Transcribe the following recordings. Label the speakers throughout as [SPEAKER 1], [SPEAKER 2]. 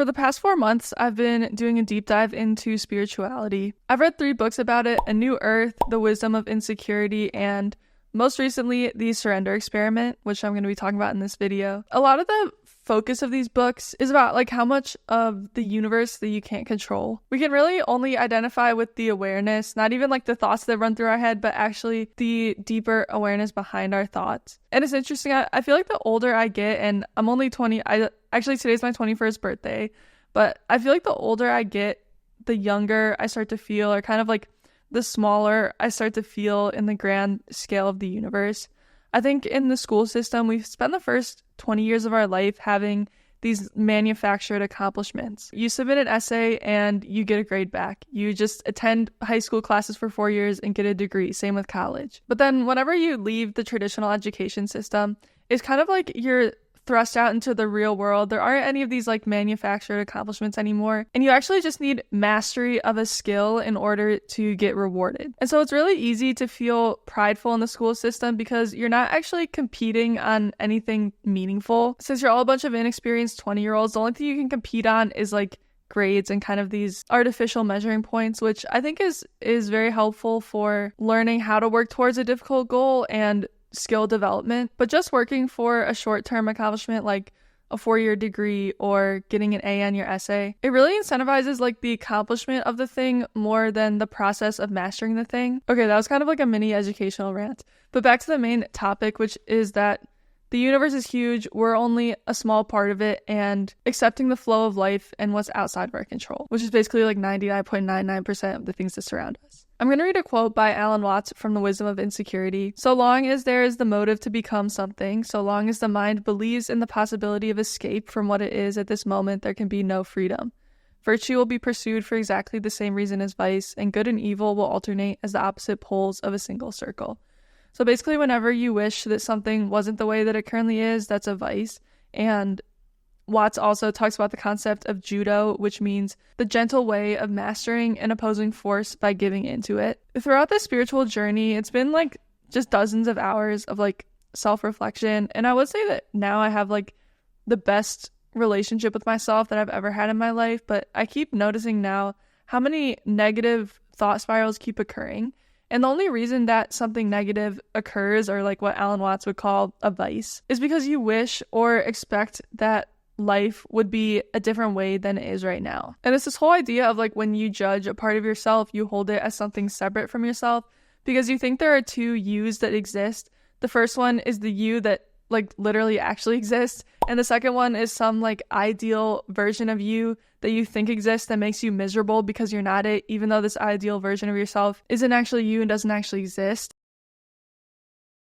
[SPEAKER 1] For the past 4 months, I've been doing a deep dive into spirituality. I've read 3 books about it: A New Earth, The Wisdom of Insecurity, and most recently, The Surrender Experiment, which I'm going to be talking about in this video. A lot of the focus of these books is about like how much of the universe that you can't control. We can really only identify with the awareness, not even like the thoughts that run through our head, but actually the deeper awareness behind our thoughts. And it's interesting, I feel like the older I get, and I'm only 20, actually today's my 21st birthday, but I feel like the older I get, the younger I start to feel, or kind of like the smaller I start to feel in the grand scale of the universe. I think in the school system, we've spent the first 20 years of our life having these manufactured accomplishments. You submit an essay and you get a grade back. You just attend high school classes for 4 years and get a degree. Same with college. But then whenever you leave the traditional education system, it's kind of like you're thrust out into the real world. There aren't any of these like manufactured accomplishments anymore. And you actually just need mastery of a skill in order to get rewarded. And so it's really easy to feel prideful in the school system because you're not actually competing on anything meaningful. Since you're all a bunch of inexperienced 20-year-olds, the only thing you can compete on is like grades and kind of these artificial measuring points, which I think is very helpful for learning how to work towards a difficult goal and skill development. But just working for a short-term accomplishment like a 4-year degree or getting an A on your essay, it really incentivizes like the accomplishment of the thing more than the process of mastering the thing. Okay, that was kind of like a mini educational rant. But back to the main topic, which is that the universe is huge, we're only a small part of it, and accepting the flow of life and what's outside of our control, which is basically like 99.99% of the things that surround us. I'm going to read a quote by Alan Watts from The Wisdom of Insecurity. "So long as there is the motive to become something, so long as the mind believes in the possibility of escape from what it is at this moment, there can be no freedom. Virtue will be pursued for exactly the same reason as vice, and good and evil will alternate as the opposite poles of a single circle." So basically, whenever you wish that something wasn't the way that it currently is, that's a vice. And Watts also talks about the concept of judo, which means the gentle way of mastering an opposing force by giving into it. Throughout this spiritual journey, it's been like just dozens of hours of like self-reflection. And I would say that now I have like the best relationship with myself that I've ever had in my life. But I keep noticing now how many negative thought spirals keep occurring. And the only reason that something negative occurs, or like what Alan Watts would call a vice, is because you wish or expect that life would be a different way than it is right now. And it's this whole idea of like when you judge a part of yourself, you hold it as something separate from yourself because you think there are two yous that exist. The first one is the you that like literally actually exists, and the second one is some like ideal version of you that you think exists that makes you miserable because you're not it, even though this ideal version of yourself isn't actually you and doesn't actually exist.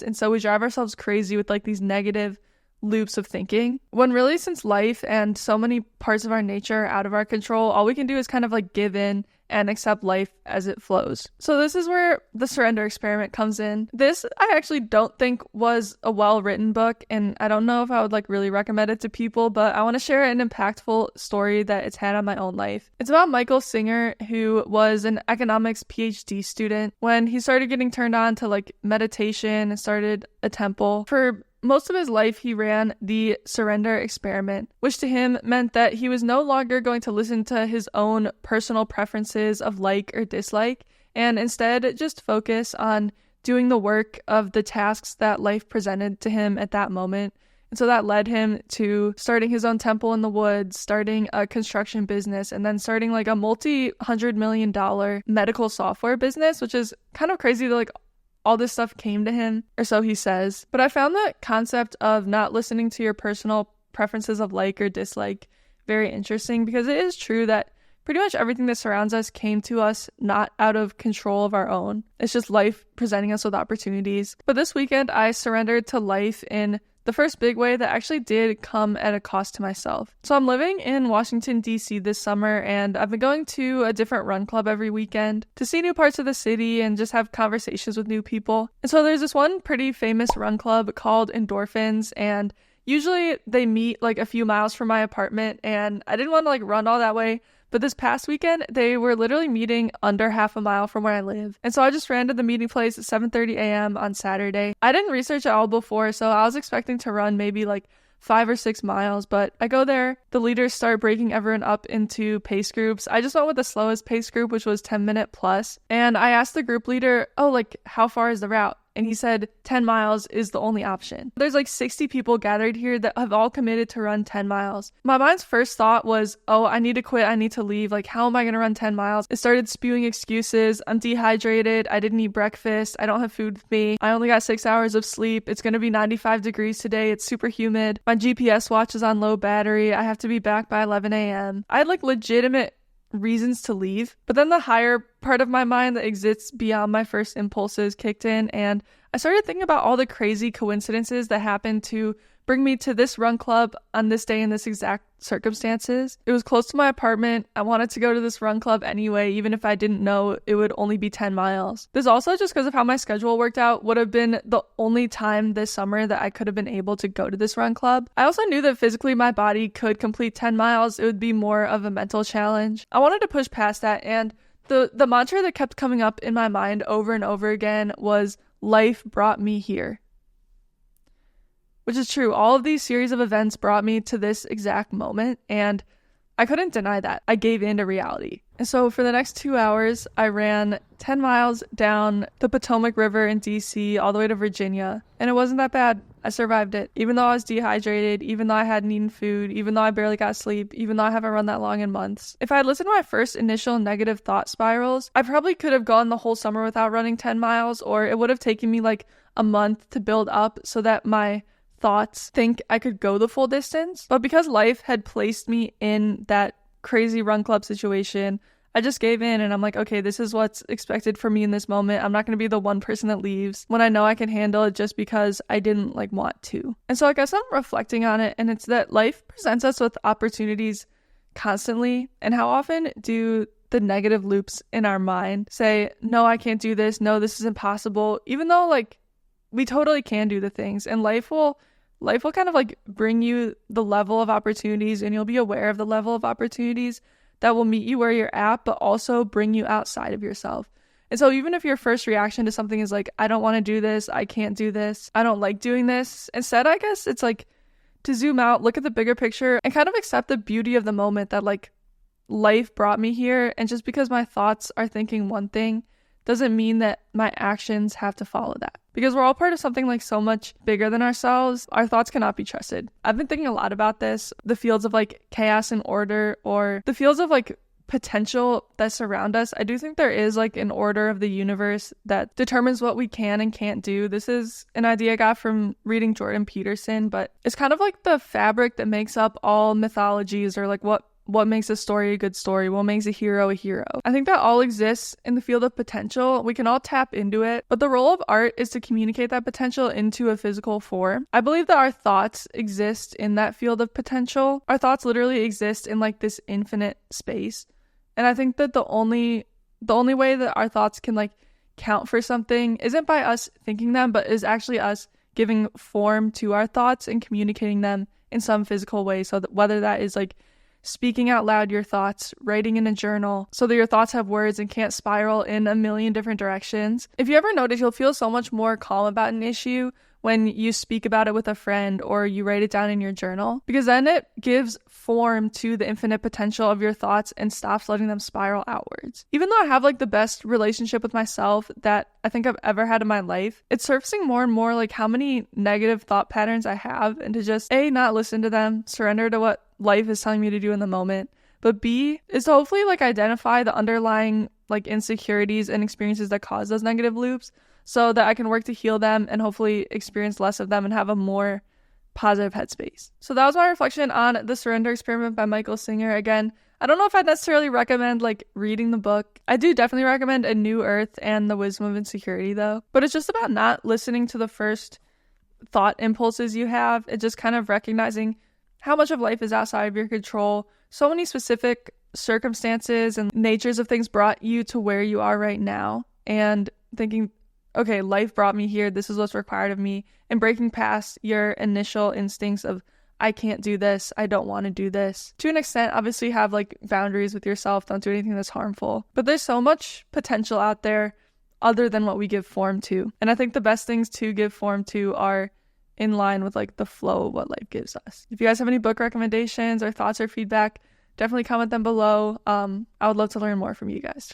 [SPEAKER 1] And so we drive ourselves crazy with like these negative loops of thinking, when really, since life and so many parts of our nature are out of our control, all we can do is kind of like give in and accept life as it flows. So this is where the surrender experiment comes in. This I actually don't think was a well-written book, and I don't know if I would like really recommend it to people, but I want to share an impactful story that it's had on my own life. It's about Michael Singer, who was an economics PhD student. When he started getting turned on to like meditation and started a temple, for most of his life, he ran the surrender experiment, which to him meant that he was no longer going to listen to his own personal preferences of like or dislike, and instead just focus on doing the work of the tasks that life presented to him at that moment. And so that led him to starting his own temple in the woods, starting a construction business, and then starting like a multi-$100 million medical software business, which is kind of crazy that like all this stuff came to him, or so he says. But I found the concept of not listening to your personal preferences of like or dislike very interesting, because it is true that pretty much everything that surrounds us came to us not out of control of our own. It's just life presenting us with opportunities. But this weekend, I surrendered to life in the first big way that actually did come at a cost to myself. So I'm living in Washington, D.C. this summer, and I've been going to a different run club every weekend to see new parts of the city and just have conversations with new people. And so there's this one pretty famous run club called Endorphins, and usually they meet like a few miles from my apartment, and I didn't want to like run all that way. But this past weekend, they were literally meeting under half a mile from where I live. And so I just ran to the meeting place at 7:30 a.m. on Saturday. I didn't research it all before, so I was expecting to run maybe like 5 or 6 miles, but I go there, the leaders start breaking everyone up into pace groups. I just went with the slowest pace group, which was 10-minute plus, and I asked the group leader, oh, like, how far is the route? And he said 10 miles is the only option. There's like 60 people gathered here that have all committed to run 10 miles. My mind's first thought was, oh, I need to quit. I need to leave. Like, how am I going to run 10 miles? It started spewing excuses. I'm dehydrated. I didn't eat breakfast. I don't have food with me. I only got 6 hours of sleep. It's going to be 95 degrees today. It's super humid. My GPS watch is on low battery. I have to be back by 11 a.m. I had like legitimate reasons to leave, but then the higher part of my mind that exists beyond my first impulses kicked in, and I started thinking about all the crazy coincidences that happened to bring me to this run club on this day in this exact circumstances. It was close to my apartment. I wanted to go to this run club anyway, even if I didn't know it would only be 10 miles. This also, just because of how my schedule worked out, would have been the only time this summer that I could have been able to go to this run club. I also knew that physically my body could complete 10 miles. It would be more of a mental challenge. I wanted to push past that, and the mantra that kept coming up in my mind over and over again was, life brought me here. Which is true. All of these series of events brought me to this exact moment, and I couldn't deny that. I gave in to reality. And so for the next 2 hours, I ran 10 miles down the Potomac River in DC all the way to Virginia, and it wasn't that bad. I survived it. Even though I was dehydrated, even though I hadn't eaten food, even though I barely got sleep, even though I haven't run that long in months. If I had listened to my first initial negative thought spirals, I probably could have gone the whole summer without running 10 miles, or it would have taken me like a month to build up so that my thoughts think I could go the full distance. But because life had placed me in that crazy run club situation, I just gave in, and I'm like, okay, this is what's expected for me in this moment. I'm not going to be the one person that leaves when I know I can handle it just because I didn't like want to. And so I guess I'm reflecting on it, and it's that life presents us with opportunities constantly, and how often do the negative loops in our mind say, no, I can't do this. No, this is impossible. Even though like we totally can do the things, and life will kind of like bring you the level of opportunities, and you'll be aware of the level of opportunities that will meet you where you're at, but also bring you outside of yourself. And so even if your first reaction to something is like, I don't want to do this, I can't do this, I don't like doing this, instead, I guess it's like to zoom out, look at the bigger picture, and kind of accept the beauty of the moment that like life brought me here. And just because my thoughts are thinking one thing doesn't mean that my actions have to follow that. Because we're all part of something like so much bigger than ourselves. Our thoughts cannot be trusted. I've been thinking a lot about this, the fields of like chaos and order, or the fields of like potential that surround us. I do think there is like an order of the universe that determines what we can and can't do. This is an idea I got from reading Jordan Peterson, but it's kind of like the fabric that makes up all mythologies, or like what makes a story a good story, what makes a hero a hero. I think that all exists in the field of potential. We can all tap into it, but the role of art is to communicate that potential into a physical form. I believe that our thoughts exist in that field of potential. Our thoughts literally exist in like this infinite space. And I think that the only way that our thoughts can like count for something isn't by us thinking them, but is actually us giving form to our thoughts and communicating them in some physical way. So that whether that is like speaking out loud your thoughts, writing in a journal so that your thoughts have words and can't spiral in a million different directions. If you ever notice, you'll feel so much more calm about an issue when you speak about it with a friend or you write it down in your journal, because then it gives form to the infinite potential of your thoughts and stops letting them spiral outwards. Even though I have like the best relationship with myself that I think I've ever had in my life, it's surfacing more and more like how many negative thought patterns I have, and to just A, not listen to them, surrender to what life is telling me to do in the moment, but B is to hopefully like identify the underlying like insecurities and experiences that cause those negative loops, so that I can work to heal them and hopefully experience less of them and have a more positive headspace. So that was my reflection on The Surrender Experiment by Michael Singer. Again, I don't know if I'd necessarily recommend like reading the book. I do definitely recommend A New Earth and The Wisdom of Insecurity though. But it's just about not listening to the first thought impulses you have. It's just kind of recognizing how much of life is outside of your control. So many specific circumstances and natures of things brought you to where you are right now, and thinking, okay, life brought me here, this is what's required of me, and breaking past your initial instincts of, I can't do this, I don't want to do this. To an extent, obviously have like boundaries with yourself, don't do anything that's harmful. But there's so much potential out there other than what we give form to. And I think the best things to give form to are in line with like the flow of what life gives us. If you guys have any book recommendations or thoughts or feedback, definitely comment them below. I would love to learn more from you guys.